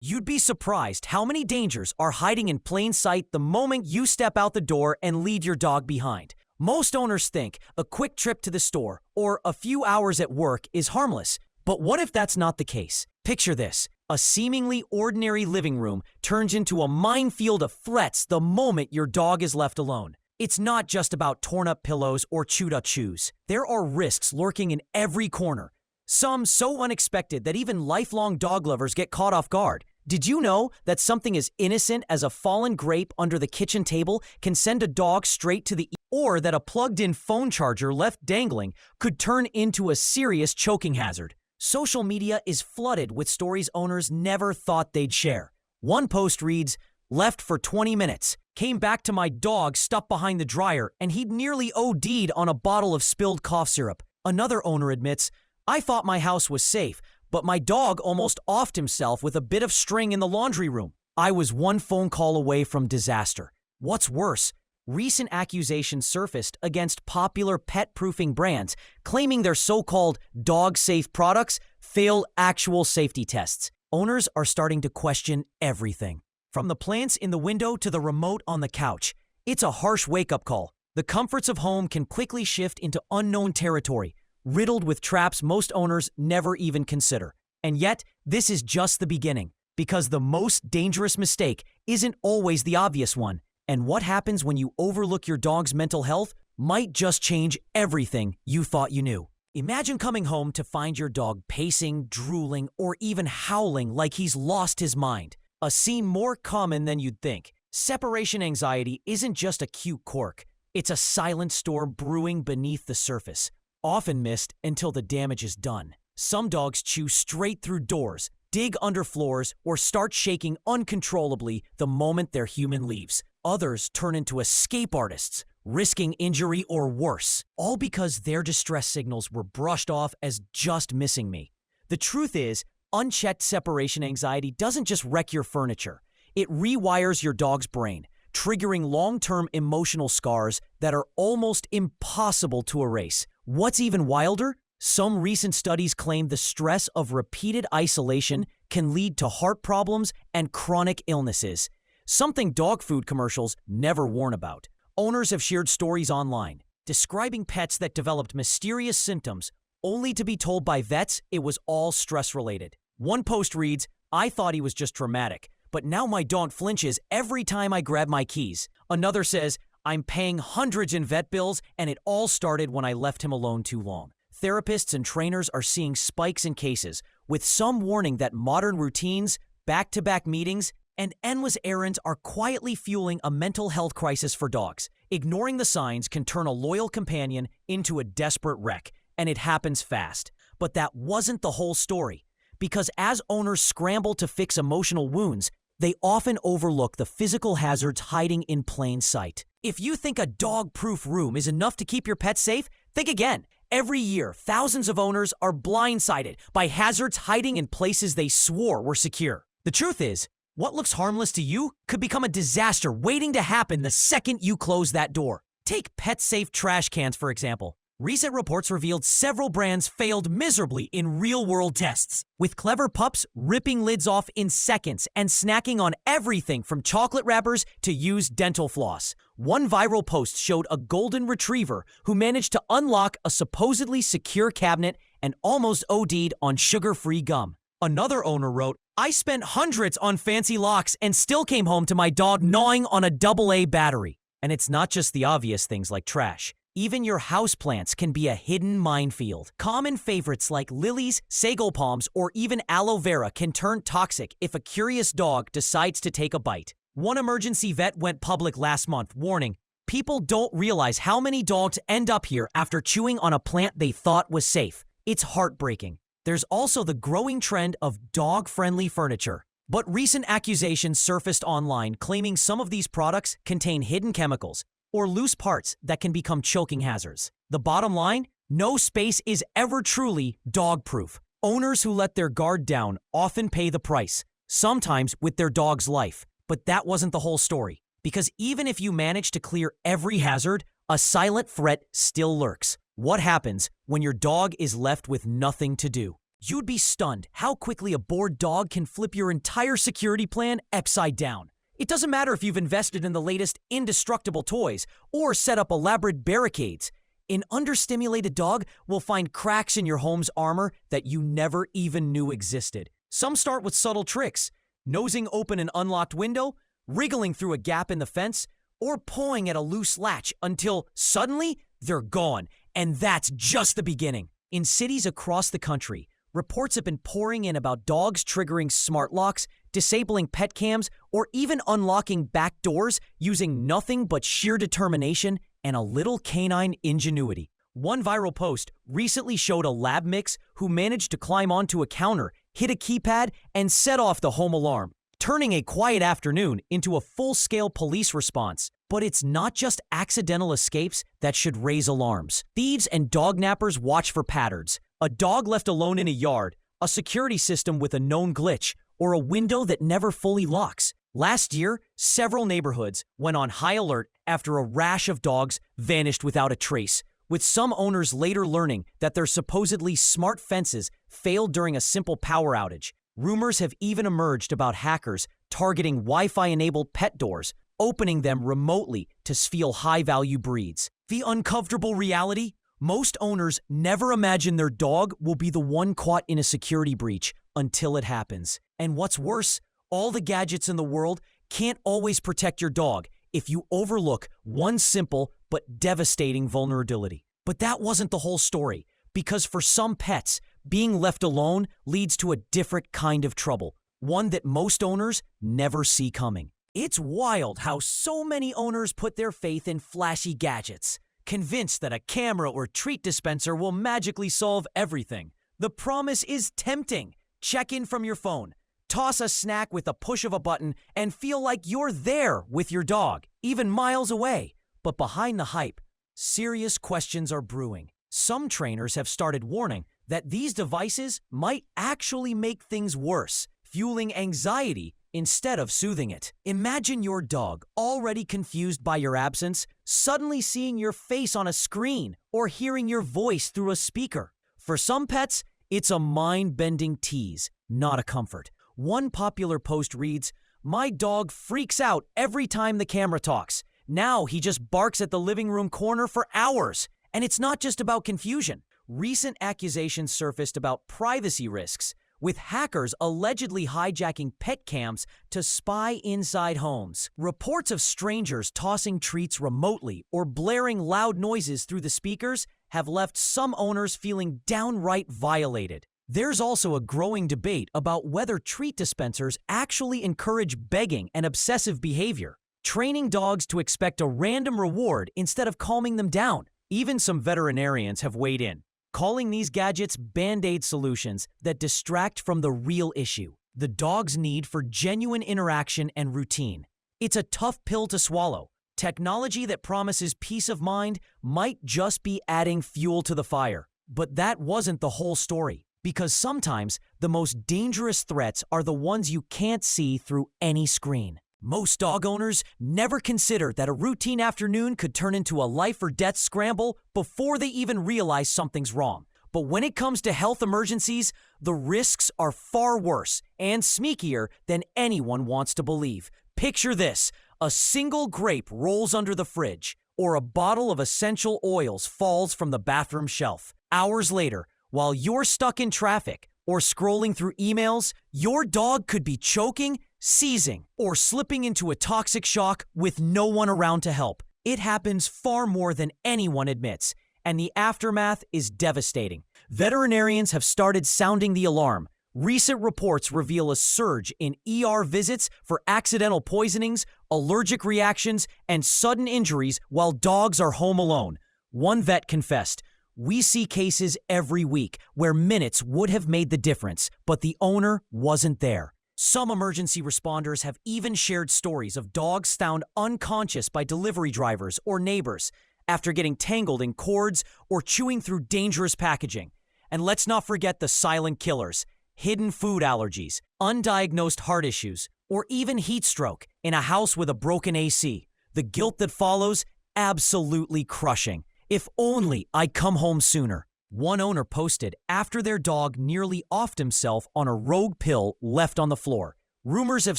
You'd be surprised how many dangers are hiding in plain sight the moment you step out the door and leave your dog behind. Most owners think a quick trip to the store or a few hours at work is harmless. But what if that's not the case? Picture this. A seemingly ordinary living room turns into a minefield of threats the moment your dog is left alone. It's not just about torn-up pillows or chewed-up shoes. There are risks lurking in every corner. Some so unexpected that even lifelong dog lovers get caught off guard. Did you know that something as innocent as a fallen grape under the kitchen table can send a dog straight to the or that a plugged-in phone charger left dangling could turn into a serious choking hazard? Social media is flooded with stories owners never thought they'd share. One post reads, "Left for 20 minutes. Came back to my dog stuffed behind the dryer and he'd nearly OD'd on a bottle of spilled cough syrup." Another owner admits, "I thought my house was safe, but my dog almost offed himself with a bit of string in the laundry room. I was one phone call away from disaster." What's worse, recent accusations surfaced against popular pet-proofing brands, claiming their so-called dog-safe products fail actual safety tests. Owners are starting to question everything. From the plants in the window to the remote on the couch, it's a harsh wake-up call. The comforts of home can quickly shift into unknown territory, riddled with traps most owners never even consider. And yet, this is just the beginning, because the most dangerous mistake isn't always the obvious one. And what happens when you overlook your dog's mental health might just change everything you thought you knew. Imagine coming home to find your dog pacing, drooling, or even howling like he's lost his mind. A scene more common than you'd think. Separation anxiety isn't just a cute quirk. It's a silent storm brewing beneath the surface, often missed until the damage is done. Some dogs chew straight through doors, dig under floors, or start shaking uncontrollably the moment their human leaves. Others turn into escape artists, risking injury or worse, all because their distress signals were brushed off as just missing me. The truth is, unchecked separation anxiety doesn't just wreck your furniture. It rewires your dog's brain, triggering long-term emotional scars that are almost impossible to erase. What's even wilder? Some recent studies claim the stress of repeated isolation can lead to heart problems and chronic illnesses, something dog food commercials never warn about. Owners have shared stories online, describing pets that developed mysterious symptoms, only to be told by vets it was all stress-related. One post reads, "I thought he was just traumatic, but now my dog flinches every time I grab my keys." Another says, "I'm paying hundreds in vet bills, and it all started when I left him alone too long." Therapists and trainers are seeing spikes in cases, with some warning that modern routines, back-to-back meetings, and endless errands are quietly fueling a mental health crisis for dogs. Ignoring the signs can turn a loyal companion into a desperate wreck, and it happens fast. But that wasn't the whole story, because as owners scramble to fix emotional wounds, they often overlook the physical hazards hiding in plain sight. If you think a dog-proof room is enough to keep your pet safe, think again. Every year, thousands of owners are blindsided by hazards hiding in places they swore were secure. The truth is, what looks harmless to you could become a disaster waiting to happen the second you close that door. Take pet-safe trash cans, for example. Recent reports revealed several brands failed miserably in real-world tests, with clever pups ripping lids off in seconds and snacking on everything from chocolate wrappers to used dental floss. One viral post showed a golden retriever who managed to unlock a supposedly secure cabinet and almost OD'd on sugar-free gum. Another owner wrote, "I spent hundreds on fancy locks and still came home to my dog gnawing on a AA battery." And it's not just the obvious things like trash. Even your houseplants can be a hidden minefield. Common favorites like lilies, sago palms, or even aloe vera can turn toxic if a curious dog decides to take a bite. One emergency vet went public last month, warning, "People don't realize how many dogs end up here after chewing on a plant they thought was safe." It's heartbreaking. There's also the growing trend of dog-friendly furniture. But recent accusations surfaced online claiming some of these products contain hidden chemicals or loose parts that can become choking hazards. The bottom line? No space is ever truly dog-proof. Owners who let their guard down often pay the price, sometimes with their dog's life. But that wasn't the whole story, because even if you manage to clear every hazard, a silent threat still lurks. What happens when your dog is left with nothing to do? You'd be stunned how quickly a bored dog can flip your entire security plan upside down. It doesn't matter if you've invested in the latest indestructible toys or set up elaborate barricades. An understimulated dog will find cracks in your home's armor that you never even knew existed. Some start with subtle tricks, nosing open an unlocked window, wriggling through a gap in the fence, or pawing at a loose latch until suddenly they're gone. And that's just the beginning. In cities across the country, reports have been pouring in about dogs triggering smart locks, disabling pet cams, or even unlocking back doors using nothing but sheer determination and a little canine ingenuity. One viral post recently showed a lab mix who managed to climb onto a counter, hit a keypad, and set off the home alarm, turning a quiet afternoon into a full-scale police response. But it's not just accidental escapes that should raise alarms. Thieves and dog nappers watch for patterns. A dog left alone in a yard, a security system with a known glitch, or a window that never fully locks. Last year, several neighborhoods went on high alert after a rash of dogs vanished without a trace, with some owners later learning that their supposedly smart fences failed during a simple power outage. Rumors have even emerged about hackers targeting Wi-Fi-enabled pet doors, opening them remotely to steal high-value breeds. The uncomfortable reality? Most owners never imagine their dog will be the one caught in a security breach until it happens. And what's worse, all the gadgets in the world can't always protect your dog if you overlook one simple but devastating vulnerability. But that wasn't the whole story, because for some pets, being left alone leads to a different kind of trouble, one that most owners never see coming. It's wild how so many owners put their faith in flashy gadgets, convinced that a camera or treat dispenser will magically solve everything. The promise is tempting. Check in from your phone, toss a snack with a push of a button, and feel like you're there with your dog, even miles away. But behind the hype, serious questions are brewing. Some trainers have started warning that these devices might actually make things worse, fueling anxiety instead of soothing it. Imagine your dog, already confused by your absence, suddenly seeing your face on a screen or hearing your voice through a speaker. For some pets, it's a mind-bending tease, not a comfort. One popular post reads, "My dog freaks out every time the camera talks. Now he just barks at the living room corner for hours." And it's not just about confusion. Recent accusations surfaced about privacy risks, with hackers allegedly hijacking pet cams to spy inside homes. Reports of strangers tossing treats remotely or blaring loud noises through the speakers have left some owners feeling downright violated. There's also a growing debate about whether treat dispensers actually encourage begging and obsessive behavior, training dogs to expect a random reward instead of calming them down. Even some veterinarians have weighed in, calling these gadgets band-aid solutions that distract from the real issue, the dog's need for genuine interaction and routine. It's a tough pill to swallow. Technology that promises peace of mind might just be adding fuel to the fire. But that wasn't the whole story, because sometimes the most dangerous threats are the ones you can't see through any screen. Most dog owners never consider that a routine afternoon could turn into a life-or-death scramble before they even realize something's wrong. But when it comes to health emergencies, the risks are far worse and sneakier than anyone wants to believe. Picture this: a single grape rolls under the fridge, or a bottle of essential oils falls from the bathroom shelf. Hours later, while you're stuck in traffic or scrolling through emails, your dog could be choking, seizing, or slipping into a toxic shock with no one around to help. It happens far more than anyone admits, and the aftermath is devastating. Veterinarians have started sounding the alarm. Recent reports reveal a surge in ER visits for accidental poisonings, allergic reactions, and sudden injuries while dogs are home alone. One vet confessed, "We see cases every week where minutes would have made the difference, but the owner wasn't there." Some emergency responders have even shared stories of dogs found unconscious by delivery drivers or neighbors after getting tangled in cords or chewing through dangerous packaging. And let's not forget the silent killers: hidden food allergies, undiagnosed heart issues, or even heat stroke in a house with a broken AC. The guilt that follows, absolutely crushing. If only I'd come home sooner. One owner posted after their dog nearly offed himself on a rogue pill left on the floor. Rumors have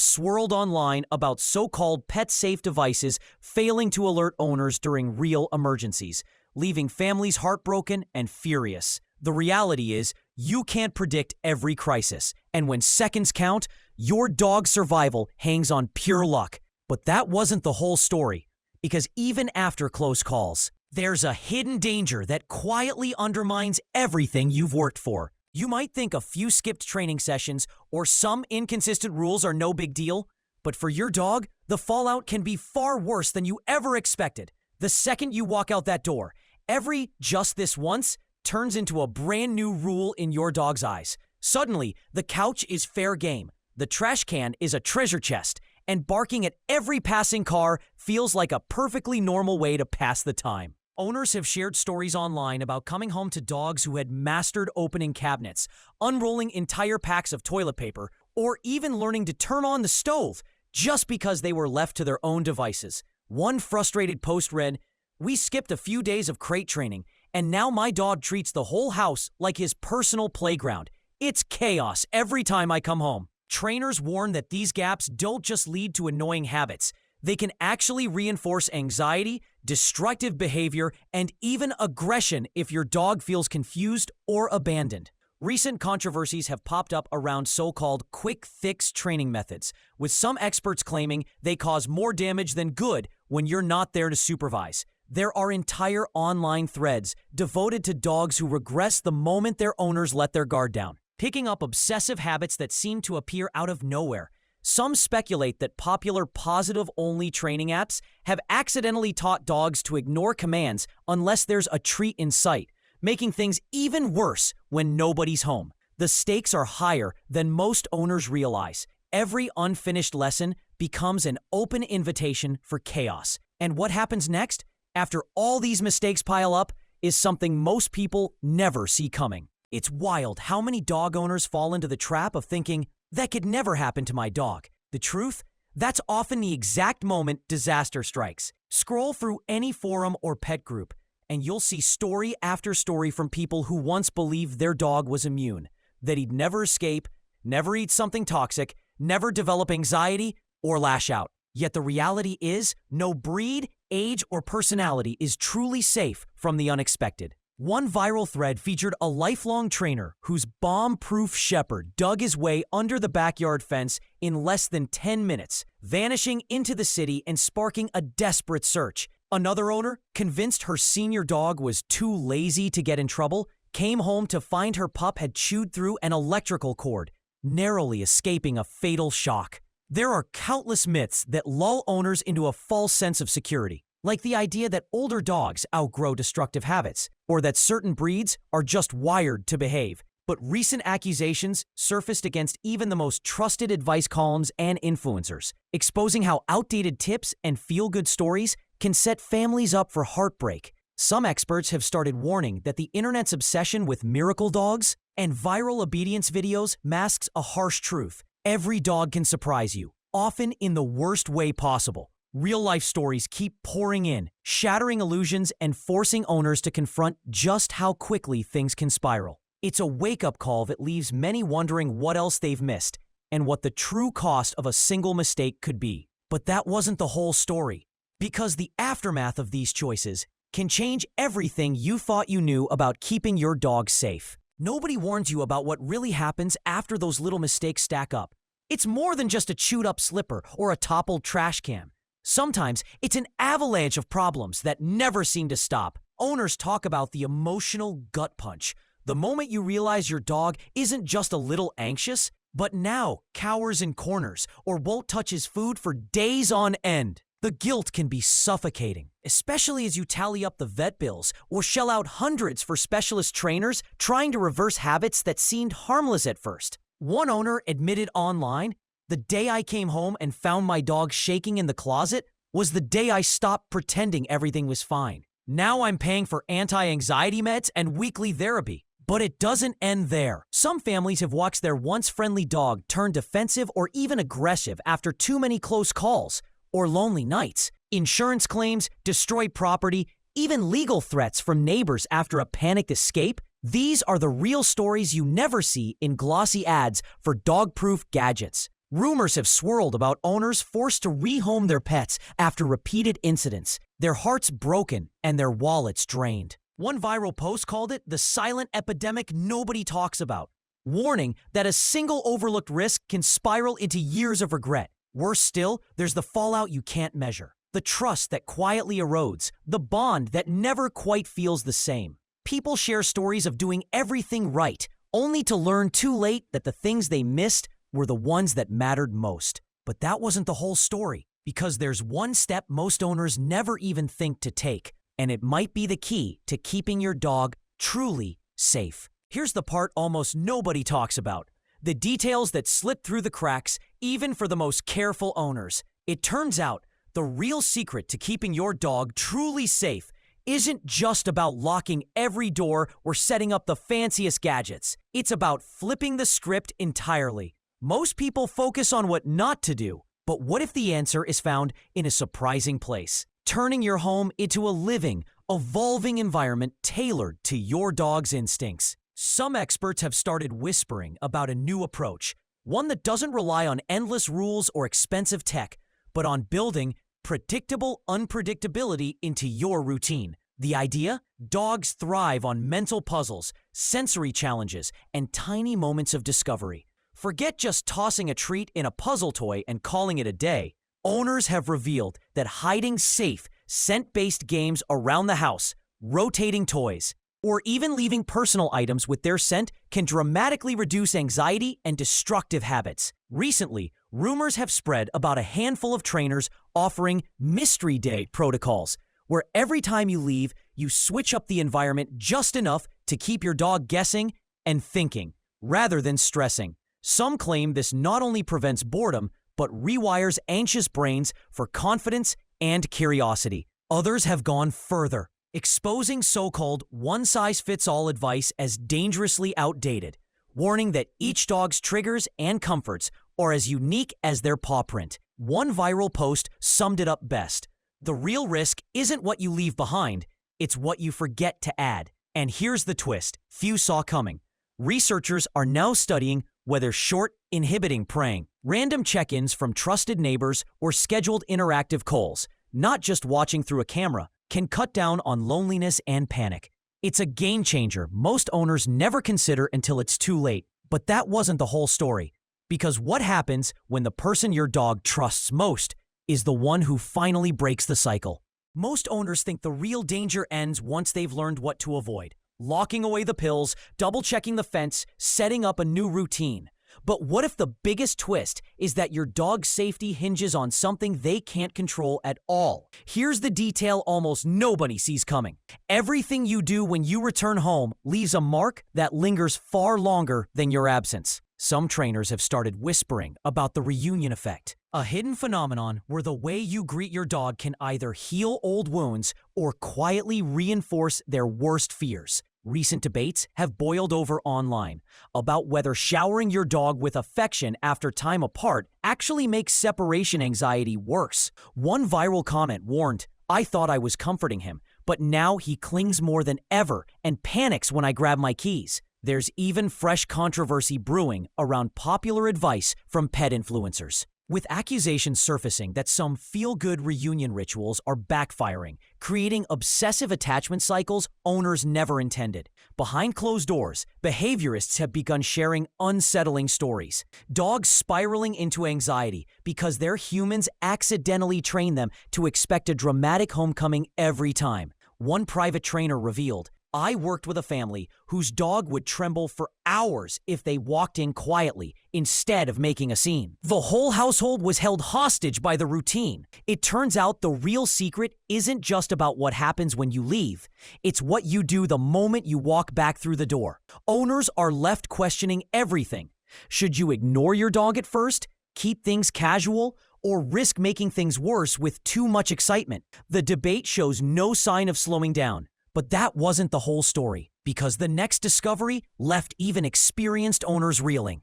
swirled online about so-called pet-safe devices failing to alert owners during real emergencies, leaving families heartbroken and furious. The reality is, you can't predict every crisis, and when seconds count, your dog's survival hangs on pure luck. But that wasn't the whole story, because even after close calls, there's a hidden danger that quietly undermines everything you've worked for. You might think a few skipped training sessions or some inconsistent rules are no big deal, but for your dog, the fallout can be far worse than you ever expected. The second you walk out that door, every "just this once" turns into a brand new rule in your dog's eyes. Suddenly, the couch is fair game, the trash can is a treasure chest, and barking at every passing car feels like a perfectly normal way to pass the time. Owners have shared stories online about coming home to dogs who had mastered opening cabinets, unrolling entire packs of toilet paper, or even learning to turn on the stove just because they were left to their own devices. One frustrated post read, "We skipped a few days of crate training, and now my dog treats the whole house like his personal playground. It's chaos every time I come home." Trainers warn that these gaps don't just lead to annoying habits. They can actually reinforce anxiety, destructive behavior, and even aggression if your dog feels confused or abandoned. Recent controversies have popped up around so-called quick fix training methods, with some experts claiming they cause more damage than good when you're not there to supervise. There are entire online threads devoted to dogs who regress the moment their owners let their guard down, picking up obsessive habits that seem to appear out of nowhere. Some speculate that popular positive-only training apps have accidentally taught dogs to ignore commands unless there's a treat in sight, making things even worse when nobody's home. The stakes are higher than most owners realize. Every unfinished lesson becomes an open invitation for chaos. And what happens next, after all these mistakes pile up, is something most people never see coming. It's wild how many dog owners fall into the trap of thinking, "That could never happen to my dog." The truth? That's often the exact moment disaster strikes. Scroll through any forum or pet group, and you'll see story after story from people who once believed their dog was immune, that he'd never escape, never eat something toxic, never develop anxiety, or lash out. Yet the reality is, no breed, age, or personality is truly safe from the unexpected. One viral thread featured a lifelong trainer whose bomb-proof shepherd dug his way under the backyard fence in less than 10 minutes, vanishing into the city and sparking a desperate search. Another owner, convinced her senior dog was too lazy to get in trouble, came home to find her pup had chewed through an electrical cord, narrowly escaping a fatal shock. There are countless myths that lull owners into a false sense of security, like the idea that older dogs outgrow destructive habits, or that certain breeds are just wired to behave. But recent accusations surfaced against even the most trusted advice columns and influencers, exposing how outdated tips and feel-good stories can set families up for heartbreak. Some experts have started warning that the internet's obsession with miracle dogs and viral obedience videos masks a harsh truth. Every dog can surprise you, often in the worst way possible. Real-life stories keep pouring in, shattering illusions and forcing owners to confront just how quickly things can spiral. It's a wake-up call that leaves many wondering what else they've missed and what the true cost of a single mistake could be. But that wasn't the whole story, because the aftermath of these choices can change everything you thought you knew about keeping your dog safe. Nobody warns you about what really happens after those little mistakes stack up. It's more than just a chewed-up slipper or a toppled trash can. Sometimes it's an avalanche of problems that never seem to stop. Owners talk about the emotional gut punch. The moment you realize your dog isn't just a little anxious, but now cowers in corners or won't touch his food for days on end. The guilt can be suffocating, especially as you tally up the vet bills or shell out hundreds for specialist trainers trying to reverse habits that seemed harmless at first. One owner admitted online, "The day I came home and found my dog shaking in the closet was the day I stopped pretending everything was fine. Now I'm paying for anti-anxiety meds and weekly therapy." But it doesn't end there. Some families have watched their once friendly dog turn defensive or even aggressive after too many close calls or lonely nights. Insurance claims, destroyed property, even legal threats from neighbors after a panicked escape. These are the real stories you never see in glossy ads for dog-proof gadgets. Rumors have swirled about owners forced to rehome their pets after repeated incidents, their hearts broken and their wallets drained. One viral post called it the silent epidemic nobody talks about, warning that a single overlooked risk can spiral into years of regret. Worse still, there's the fallout you can't measure. The trust that quietly erodes, the bond that never quite feels the same. People share stories of doing everything right, only to learn too late that the things they missed were the ones that mattered most. But that wasn't the whole story, because there's one step most owners never even think to take, and it might be the key to keeping your dog truly safe. Here's the part almost nobody talks about, the details that slip through the cracks, even for the most careful owners. It turns out, the real secret to keeping your dog truly safe isn't just about locking every door or setting up the fanciest gadgets. It's about flipping the script entirely. Most people focus on what not to do, but what if the answer is found in a surprising place? Turning your home into a living, evolving environment tailored to your dog's instincts. Some experts have started whispering about a new approach, one that doesn't rely on endless rules or expensive tech, but on building predictable unpredictability into your routine. The idea? Dogs thrive on mental puzzles, sensory challenges, and tiny moments of discovery. Forget just tossing a treat in a puzzle toy and calling it a day. Owners have revealed that hiding safe, scent-based games around the house, rotating toys, or even leaving personal items with their scent can dramatically reduce anxiety and destructive habits. Recently, rumors have spread about a handful of trainers offering mystery day protocols, where every time you leave, you switch up the environment just enough to keep your dog guessing and thinking, rather than stressing. Some claim this not only prevents boredom, but rewires anxious brains for confidence and curiosity. Others have gone further, exposing so-called one-size-fits-all advice as dangerously outdated, warning that each dog's triggers and comforts are as unique as their paw print. One viral post summed it up best. The real risk isn't what you leave behind, it's what you forget to add. And here's the twist few saw coming. Researchers are now studying whether short, inhibiting preying, random check-ins from trusted neighbors, or scheduled interactive calls, not just watching through a camera, can cut down on loneliness and panic. It's a game changer most owners never consider until it's too late. But that wasn't the whole story. Because what happens when the person your dog trusts most is the one who finally breaks the cycle? Most owners think the real danger ends once they've learned what to avoid. Locking away the pills, double-checking the fence, setting up a new routine. But what if the biggest twist is that your dog's safety hinges on something they can't control at all? Here's the detail almost nobody sees coming. Everything you do when you return home leaves a mark that lingers far longer than your absence. Some trainers have started whispering about the reunion effect, a hidden phenomenon where the way you greet your dog can either heal old wounds or quietly reinforce their worst fears. Recent debates have boiled over online about whether showering your dog with affection after time apart actually makes separation anxiety worse. One viral comment warned, "I thought I was comforting him, but now he clings more than ever and panics when I grab my keys." There's even fresh controversy brewing around popular advice from pet influencers, with accusations surfacing that some feel-good reunion rituals are backfiring, creating obsessive attachment cycles owners never intended. Behind closed doors, behaviorists have begun sharing unsettling stories. Dogs spiraling into anxiety because their humans accidentally train them to expect a dramatic homecoming every time. One private trainer revealed, "I worked with a family whose dog would tremble for hours if they walked in quietly instead of making a scene. The whole household was held hostage by the routine." It turns out the real secret isn't just about what happens when you leave. It's what you do the moment you walk back through the door. Owners are left questioning everything. Should you ignore your dog at first, keep things casual, or risk making things worse with too much excitement? The debate shows no sign of slowing down. But that wasn't the whole story, because the next discovery left even experienced owners reeling.